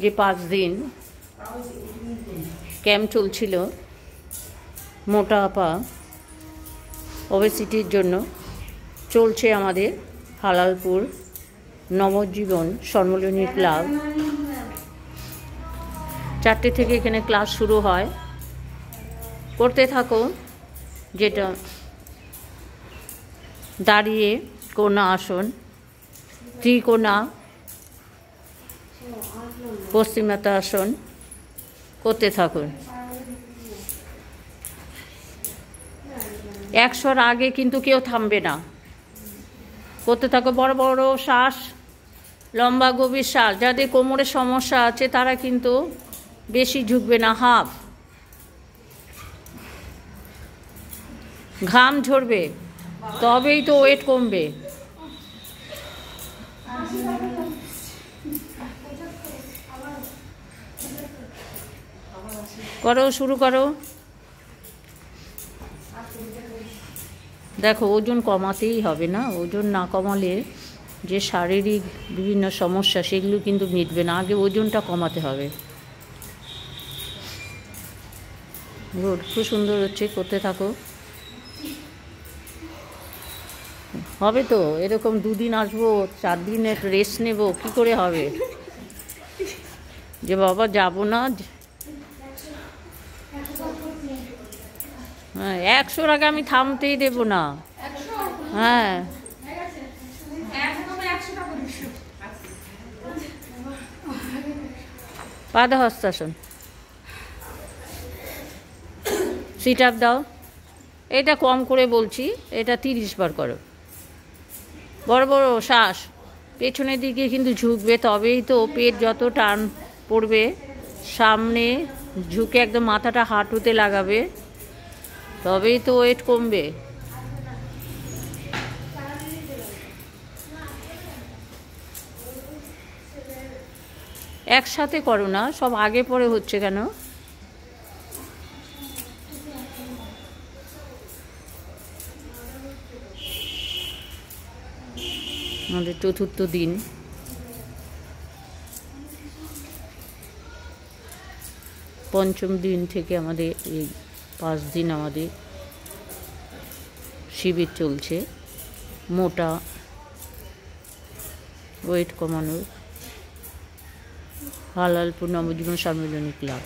যে 5 দিন ক্যাম্প চলছিল মোটাপা ওবেসিটির জন্য, চলছে আমাদের হালালপুর নবজীবন সম্মিলনী ক্লাব। 4টে থেকে এখানে ক্লাস শুরু হয়। করতে থাকো, যেটা দাঁড়িয়ে কোণা আসন, ত্রিকোণা, পশ্চিমাতা আসন করতে থাকুন। 100-র আগে কিন্তু কেউ থামবে না, করতে থাকো। বড় বড় শ্বাস, লম্বা গভীর শ্বাস। যাদের কোমরের সমস্যা আছে তারা কিন্তু বেশি ঝুঁকবে না, হাফ। ঘাম ঝরবে, তবেই তো ওয়েট কমবে। করো, শুরু করো। দেখো, ওজন কমাতেই হবে না। ওজন না কমালে যে শারীরিক বিভিন্ন সমস্যা সেগুলো কিন্তু মিটবে না। আগে ওজনটা কমাতে হবে। গুড, খুব সুন্দর হচ্ছে, করতে থাকো। হবে তো, এরকম 2 দিন আসবো, 4 দিনের রেস্ট নেব, কি করে হবে? যে বাবা যাবো না। হ্যাঁ, 100-র আগে আমি থামতেই দেব না। হ্যাঁ, পাদহস্তাসন, সিট আপ দাও। এটা কম করে বলছি, এটা 30 বার করো। বড় বড় শ্বাস, পেছনের দিকে কিন্তু ঝুঁকবে, তবেই তো পেট যত টান পড়বে সামনে ঝুঁকে একদম মাথাটা হাঁটুতে লাগাবে, তবেই তো ওয়েট কমবে। একসাথে করো না, সব আগে পরে হচ্ছে কেন? আমাদের 4র্থ দিন। পঞ্চম দিন থেকে আমাদের এই 5 দিন আমাদের শিবির চলছে মোটা ওয়েট কমানোর, হালালপুর নবজীবন সম্মিলনী ক্লাব।